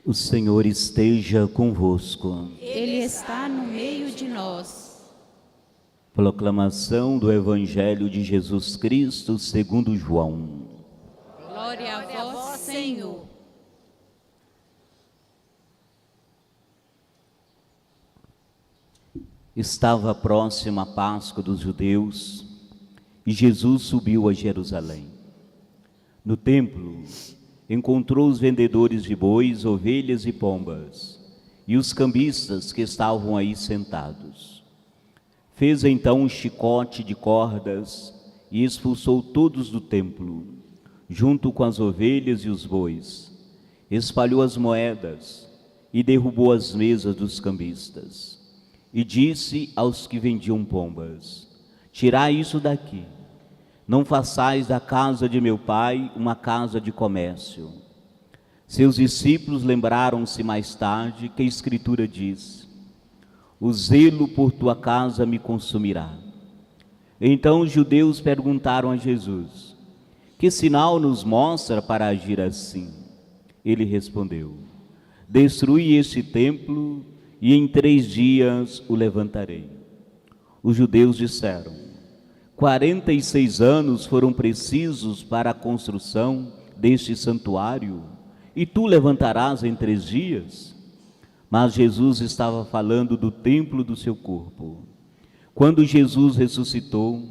O Senhor esteja convosco. Ele está no meio de nós. Proclamação do Evangelho de Jesus Cristo segundo João. Glória a vós, Senhor. Estava próxima a Páscoa dos judeus e Jesus subiu a Jerusalém. No templo, encontrou os vendedores de bois, ovelhas e pombas e os cambistas que estavam aí sentados. Fez então um chicote de cordas e expulsou todos do templo, junto com as ovelhas e os bois. Espalhou as moedas e derrubou as mesas dos cambistas. E disse aos que vendiam pombas: tirai isso daqui, não façais da casa de meu pai uma casa de comércio. Seus discípulos lembraram-se mais tarde que a Escritura diz: o zelo por tua casa me consumirá. Então os judeus perguntaram a Jesus: que sinal nos mostra para agir assim? Ele respondeu: destrui este templo e em 3 dias o levantarei. Os judeus disseram: 46 anos foram precisos para a construção deste santuário, e tu levantarás em 3 dias? Mas Jesus estava falando do templo do seu corpo. Quando Jesus ressuscitou,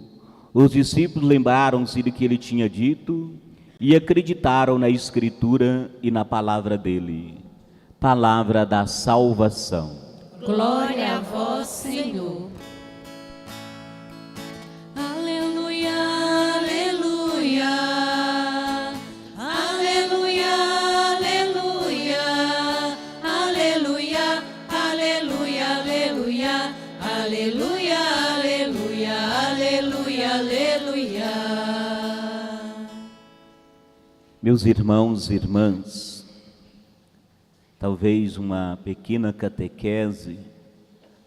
os discípulos lembraram-se do que ele tinha dito e acreditaram na Escritura e na palavra dele. Palavra da salvação. Glória a vós, Senhor. Aleluia, aleluia. Aleluia, aleluia. Aleluia, aleluia, aleluia. Aleluia, aleluia, aleluia, aleluia. Meus irmãos e irmãs, talvez uma pequena catequese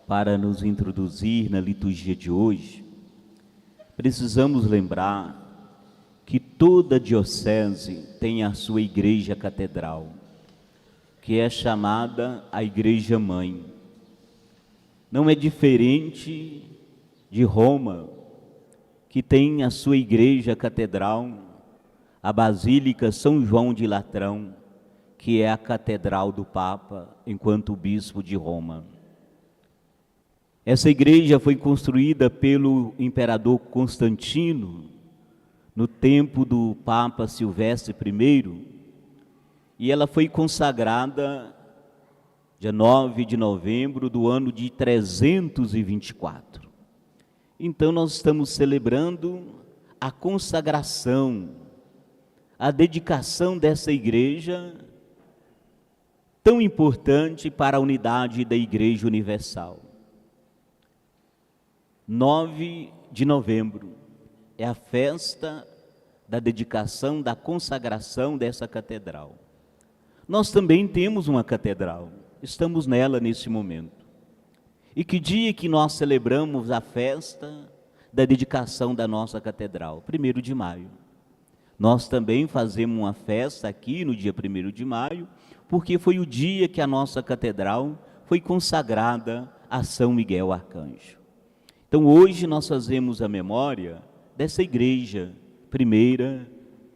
para nos introduzir na liturgia de hoje. Precisamos lembrar que toda diocese tem a sua igreja catedral, que é chamada a Igreja Mãe. Não é diferente de Roma, que tem a sua igreja catedral, a Basílica São João de Latrão, que é a catedral do Papa, enquanto bispo de Roma. Essa igreja foi construída pelo imperador Constantino, no tempo do Papa Silvestre I, e ela foi consagrada dia 9 de novembro do ano de 324. Então nós estamos celebrando a consagração, a dedicação dessa igreja, tão importante para a unidade da Igreja Universal. 9 de novembro é a festa da dedicação, da consagração dessa catedral. Nós também temos uma catedral, estamos nela nesse momento. E que dia que nós celebramos a festa da dedicação da nossa catedral? 1º de maio. Nós também fazemos uma festa aqui no dia 1º de maio, porque foi o dia que a nossa catedral foi consagrada a São Miguel Arcanjo. Então hoje nós fazemos a memória dessa igreja, primeira,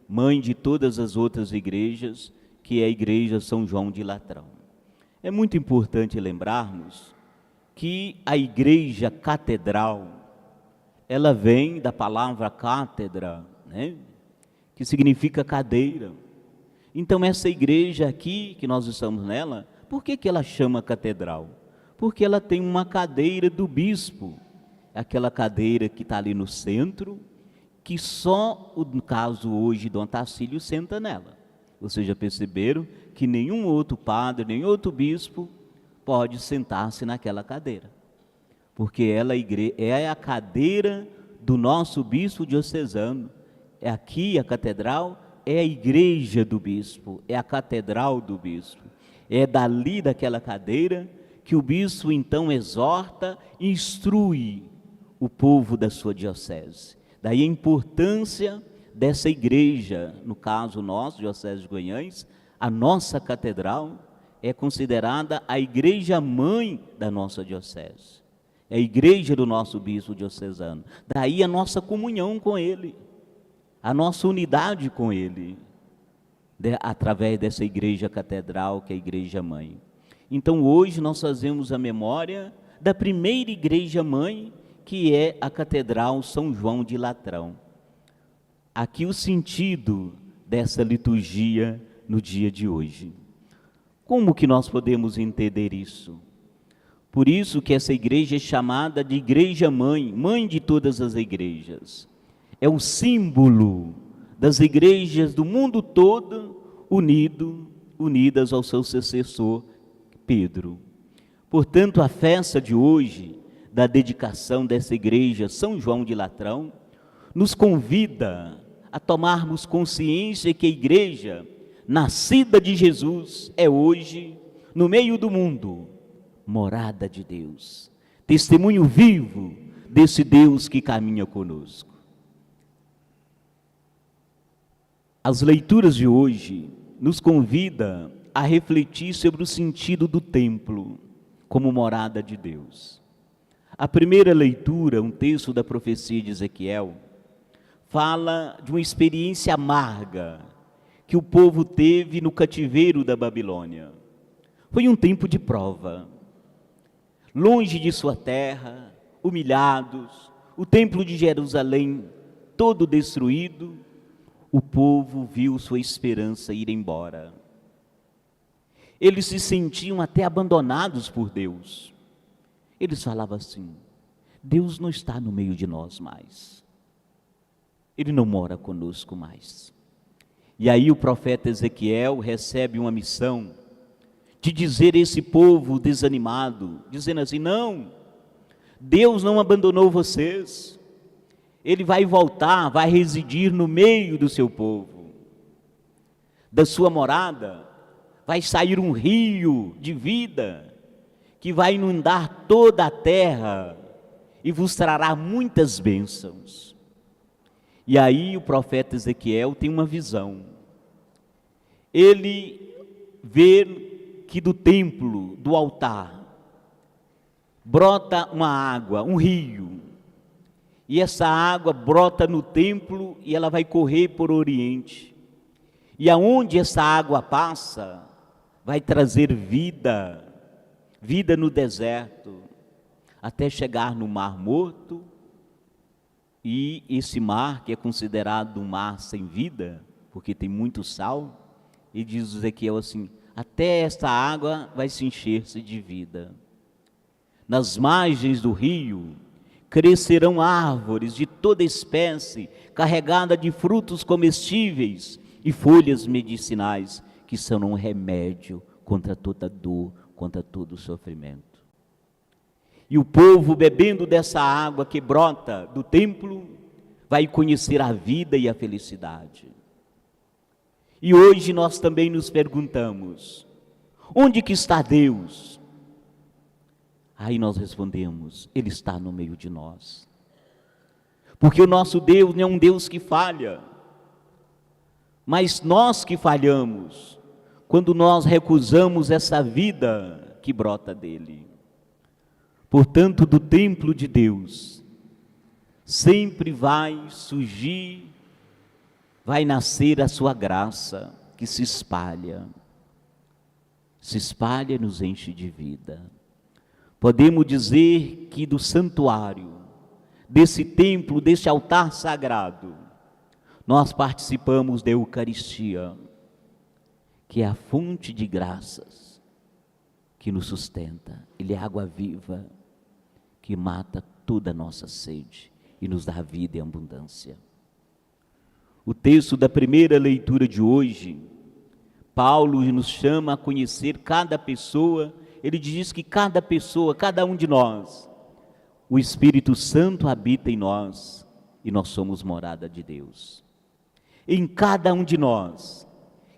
mãe de todas as outras igrejas, que é a Igreja São João de Latrão. É muito importante lembrarmos que a igreja catedral, ela vem da palavra cátedra, né? Que significa cadeira. Então essa igreja aqui, que nós estamos nela, por que ela chama catedral? Porque ela tem uma cadeira do bispo, aquela cadeira que está ali no centro, que só, no caso hoje, Dom Tarcílio senta nela. Vocês já perceberam que nenhum outro padre, nenhum outro bispo pode sentar-se naquela cadeira, porque ela é a cadeira do nosso bispo diocesano. É aqui a catedral, é a igreja do bispo, é a catedral do bispo. É dali daquela cadeira que o bispo então exorta e instrui o povo da sua diocese. Daí a importância dessa igreja, no caso nosso, Diocese de Guanhães, a nossa catedral é considerada a igreja mãe da nossa diocese. É a igreja do nosso bispo diocesano. Daí a nossa comunhão com ele, a nossa unidade com ele, através dessa igreja catedral que é a igreja mãe. Então hoje nós fazemos a memória da primeira igreja mãe, que é a Catedral São João de Latrão. Aqui o sentido dessa liturgia no dia de hoje. Como que nós podemos entender isso? Por isso que essa igreja é chamada de igreja mãe, mãe de todas as igrejas. É o símbolo das igrejas do mundo todo unidas ao seu sucessor Pedro. Portanto, a festa de hoje, da dedicação dessa igreja São João de Latrão, nos convida a tomarmos consciência que a igreja, nascida de Jesus, é hoje, no meio do mundo, morada de Deus, testemunho vivo desse Deus que caminha conosco. As leituras de hoje nos convidam a refletir sobre o sentido do templo como morada de Deus. A primeira leitura, um texto da profecia de Ezequiel, fala de uma experiência amarga que o povo teve no cativeiro da Babilônia. Foi um tempo de prova. Longe de sua terra, humilhados, o templo de Jerusalém todo destruído, o povo viu sua esperança ir embora. Eles se sentiam até abandonados por Deus. Eles falavam assim: Deus não está no meio de nós mais. Ele não mora conosco mais. E aí o profeta Ezequiel recebe uma missão de dizer a esse povo desanimado, dizendo assim: não, Deus não abandonou vocês. Ele vai voltar, vai residir no meio do seu povo. Da sua morada vai sair um rio de vida, que vai inundar toda a terra e vos trará muitas bênçãos. E aí o profeta Ezequiel tem uma visão. Ele vê que do templo, do altar, brota uma água, um rio. E essa água brota no templo e ela vai correr por oriente. E aonde essa água passa, vai trazer vida, vida no deserto, até chegar no Mar Morto. E esse mar, que é considerado um mar sem vida, porque tem muito sal, e diz Ezequiel assim: até esta água vai se encher-se de vida. Nas margens do rio crescerão árvores de toda espécie, carregada de frutos comestíveis e folhas medicinais, que são um remédio contra toda dor, contra todo sofrimento. E o povo, bebendo dessa água que brota do templo, vai conhecer a vida e a felicidade. E hoje nós também nos perguntamos: onde que está Deus? Aí nós respondemos: Ele está no meio de nós. Porque o nosso Deus não é um Deus que falha, mas nós que falhamos, quando nós recusamos essa vida que brota dele. Portanto, do templo de Deus, sempre vai surgir, vai nascer a sua graça, que se espalha e nos enche de vida. Podemos dizer que do santuário, desse templo, desse altar sagrado, nós participamos da Eucaristia, que é a fonte de graças que nos sustenta. Ele é água viva, que mata toda a nossa sede e nos dá vida e abundância. O texto da primeira leitura de hoje, Paulo nos chama a conhecer cada pessoa. Ele diz que cada pessoa, cada um de nós, o Espírito Santo habita em nós e nós somos morada de Deus. Em cada um de nós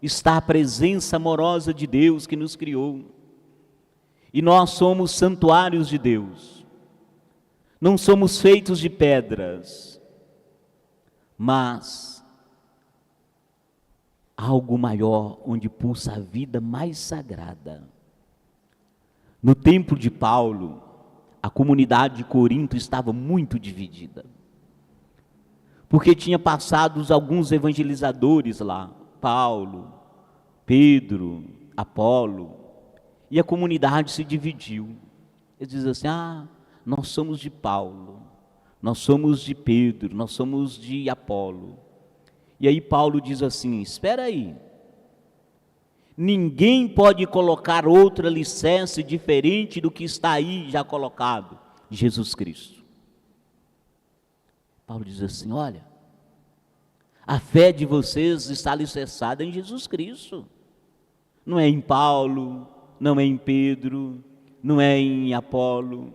está a presença amorosa de Deus que nos criou. E nós somos santuários de Deus. Não somos feitos de pedras, mas algo maior, onde pulsa a vida mais sagrada, No tempo de Paulo, a comunidade de Corinto estava muito dividida, porque tinha passado alguns evangelizadores lá, Paulo, Pedro, Apolo, e a comunidade se dividiu. Eles dizem assim: nós somos de Paulo, nós somos de Pedro, nós somos de Apolo. E aí Paulo diz assim: espera aí, ninguém pode colocar outra alicerce diferente do que está aí já colocado, Jesus Cristo. Paulo diz assim: olha, a fé de vocês está alicerçada em Jesus Cristo, não é em Paulo, não é em Pedro, não é em Apolo,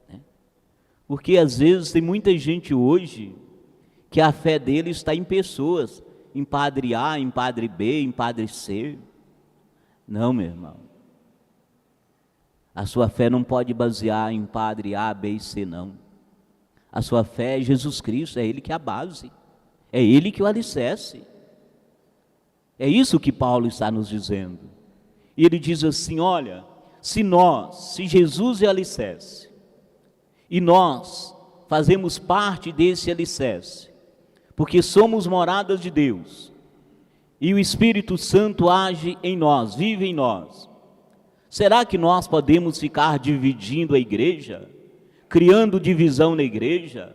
né? Porque às vezes tem muita gente hoje que a fé dele está em pessoas, em padre A, em padre B, em padre C. Não, meu irmão, a sua fé não pode basear em padre A, B e C, não. A sua fé é Jesus Cristo, é Ele que é a base, é Ele que é o alicerce. É isso que Paulo está nos dizendo. E ele diz assim: olha, se Jesus é alicerce, e nós fazemos parte desse alicerce, porque somos moradas de Deus, e o Espírito Santo age em nós, vive em nós, será que nós podemos ficar dividindo a igreja, criando divisão na igreja,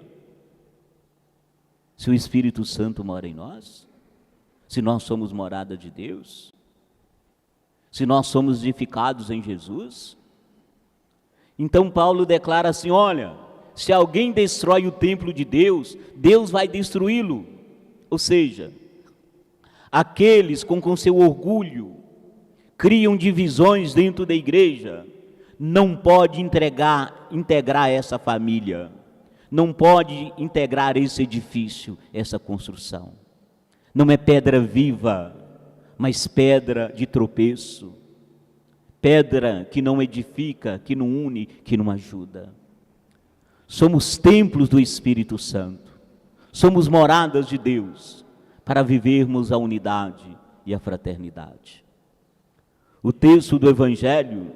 se o Espírito Santo mora em nós? Se nós somos morada de Deus? Se nós somos edificados em Jesus? Então Paulo declara assim: olha, se alguém destrói o templo de Deus, Deus vai destruí-lo. Ou seja, aqueles com seu orgulho criam divisões dentro da igreja, não pode integrar essa família, não pode integrar esse edifício, essa construção. Não é pedra viva, mas pedra de tropeço, pedra que não edifica, que não une, que não ajuda. Somos templos do Espírito Santo, somos moradas de Deus, para vivermos a unidade e a fraternidade. O texto do Evangelho,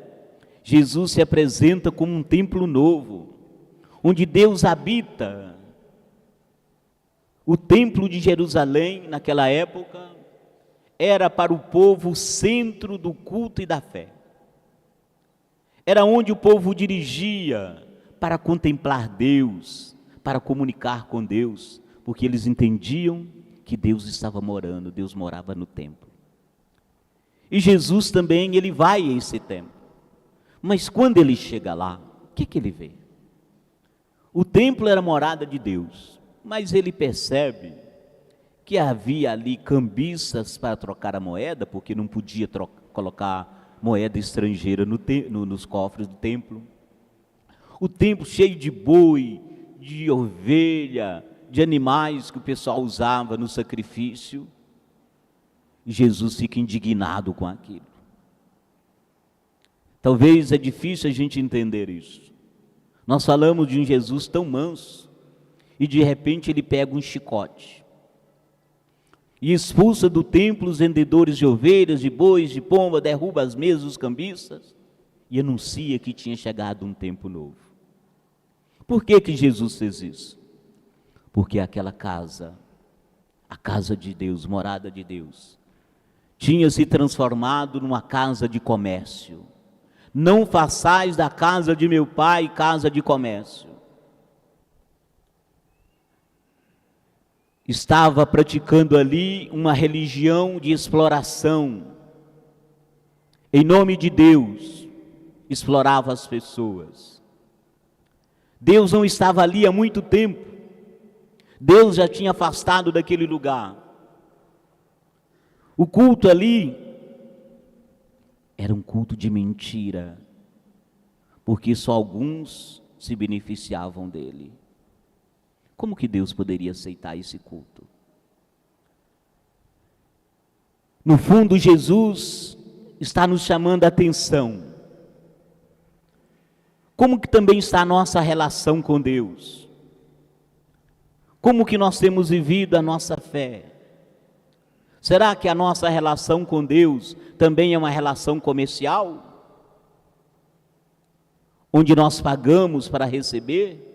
Jesus se apresenta como um templo novo, onde Deus habita. O templo de Jerusalém, naquela época, era para o povo o centro do culto e da fé. Era onde o povo dirigia para contemplar Deus, para comunicar com Deus, porque eles entendiam que Deus estava morando, Deus morava no templo. E Jesus também, ele vai a esse templo. Mas quando ele chega lá, o que ele vê? O templo era morada de Deus, mas ele percebe que havia ali cambistas para trocar a moeda, porque não podia colocar moeda estrangeira nos cofres do templo. O templo cheio de boi, de ovelha, de animais que o pessoal usava no sacrifício. Jesus fica indignado com aquilo. Talvez é difícil a gente entender isso. Nós falamos de um Jesus tão manso, e de repente ele pega um chicote e expulsa do templo os vendedores de ovelhas, de bois, de pomba, derruba as mesas dos cambistas e anuncia que tinha chegado um tempo novo. Por que Jesus fez isso? Porque aquela casa, a casa de Deus, morada de Deus, tinha se transformado numa casa de comércio. Não façais da casa de meu pai casa de comércio. Estava praticando ali uma religião de exploração. Em nome de Deus, explorava as pessoas. Deus não estava ali há muito tempo. Deus já tinha afastado daquele lugar. O culto ali era um culto de mentira, porque só alguns se beneficiavam dele. Como que Deus poderia aceitar esse culto? No fundo, Jesus está nos chamando a atenção. Como que também está a nossa relação com Deus? Como que nós temos vivido a nossa fé? Será que a nossa relação com Deus também é uma relação comercial? onde nós pagamos para receber,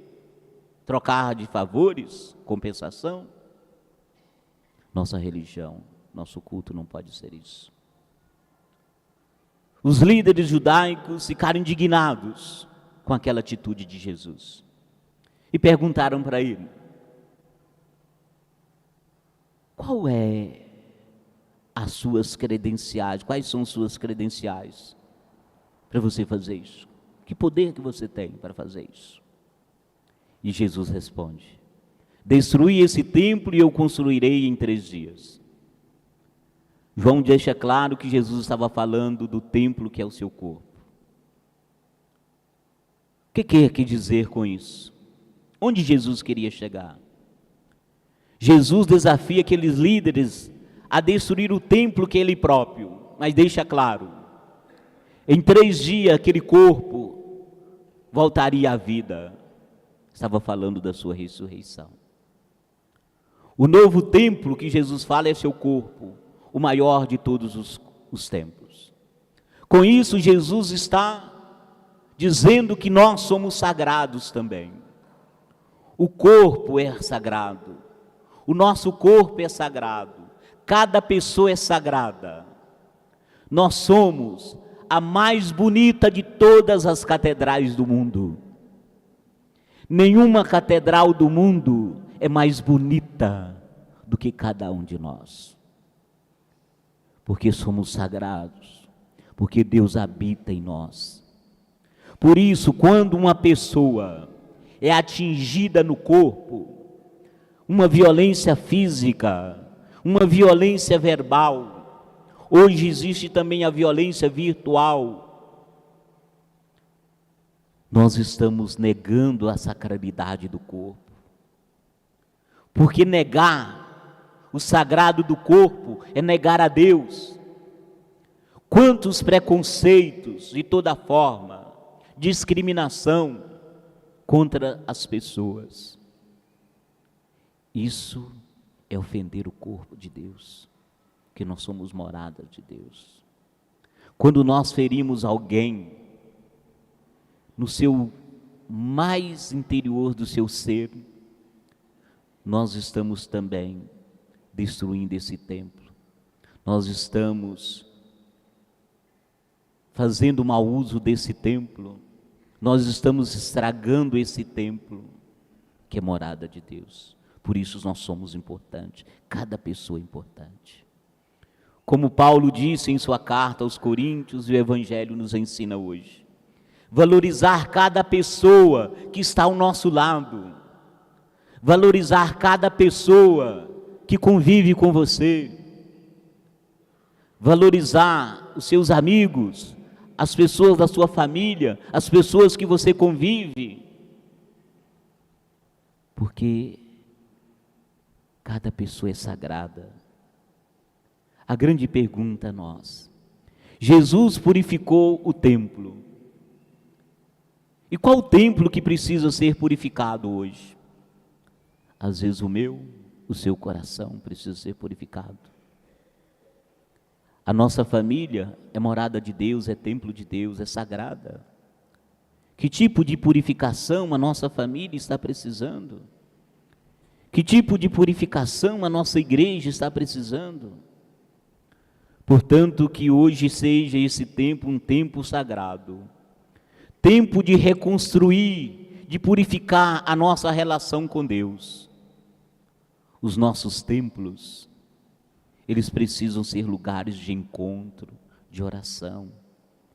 trocar de favores, compensação. Nossa religião, nosso culto não pode ser isso. Os líderes judaicos ficaram indignados com aquela atitude de Jesus e perguntaram para ele: qual é as suas credenciais, quais são suas credenciais para você fazer isso? Que poder que você tem para fazer isso? E Jesus responde: destruí esse templo e eu construirei em 3 dias. João deixa claro que Jesus estava falando do templo que é o seu corpo. O que quer dizer com isso? Onde Jesus queria chegar? Jesus desafia aqueles líderes a destruir o templo que é ele próprio, mas deixa claro, em 3 dias aquele corpo voltaria à vida. Estava falando da sua ressurreição. O novo templo que Jesus fala é seu corpo, o maior de todos os templos. Com isso, Jesus está dizendo que nós somos sagrados também. O corpo é sagrado, o nosso corpo é sagrado, cada pessoa é sagrada. Nós somos a mais bonita de todas as catedrais do mundo. Nenhuma catedral do mundo é mais bonita do que cada um de nós. Porque somos sagrados, porque Deus habita em nós. Por isso, quando uma pessoa é atingida no corpo, uma violência física, uma violência verbal, hoje existe também a violência virtual, nós estamos negando a sacralidade do corpo. Porque negar o sagrado do corpo é negar a Deus. Quantos preconceitos de toda forma, discriminação contra as pessoas. Isso é ofender o corpo de Deus, que nós somos morada de Deus. Quando nós ferimos alguém, no seu mais interior do seu ser, nós estamos também destruindo esse templo. Nós estamos fazendo mau uso desse templo. Nós estamos estragando esse templo, que é morada de Deus. Por isso nós somos importantes, cada pessoa é importante. Como Paulo disse em sua carta aos Coríntios, e o Evangelho nos ensina hoje, valorizar cada pessoa que está ao nosso lado, valorizar cada pessoa que convive com você, valorizar os seus amigos, as pessoas da sua família, as pessoas que você convive, porque cada pessoa é sagrada. A grande pergunta a nós: Jesus purificou o templo. E qual o templo que precisa ser purificado hoje? Às vezes o seu coração precisa ser purificado. A nossa família é morada de Deus, é templo de Deus, é sagrada. Que tipo de purificação a nossa família está precisando? Que tipo de purificação a nossa igreja está precisando? Portanto, que hoje seja esse tempo um tempo sagrado, tempo de reconstruir, de purificar a nossa relação com Deus. Os nossos templos, eles precisam ser lugares de encontro, de oração,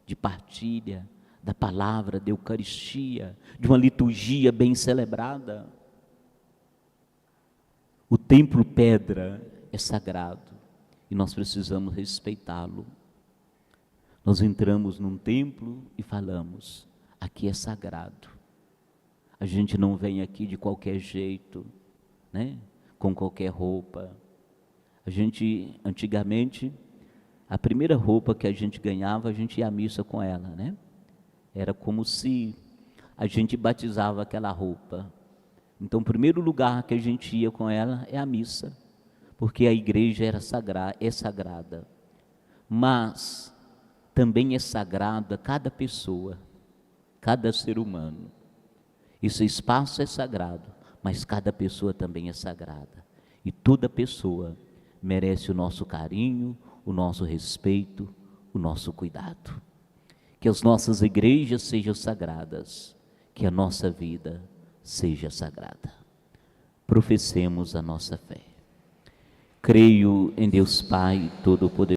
de partilha da palavra, da Eucaristia, de uma liturgia bem celebrada. O templo pedra é sagrado e nós precisamos respeitá-lo. Nós entramos num templo e falamos: aqui é sagrado. A gente não vem aqui de qualquer jeito, né? Com qualquer roupa. A gente, antigamente, a primeira roupa que a gente ganhava, a gente ia à missa com ela, né? Era como se a gente batizava aquela roupa. Então, o primeiro lugar que a gente ia com ela é a missa, porque a igreja é sagrada. Mas também é sagrada cada pessoa cada ser humano. Esse espaço é sagrado, mas cada pessoa também é sagrada. E toda pessoa merece o nosso carinho, o nosso respeito, o nosso cuidado. Que as nossas igrejas sejam sagradas, que a nossa vida seja sagrada. Professemos a nossa fé. Creio em Deus Pai Todo-Poderoso,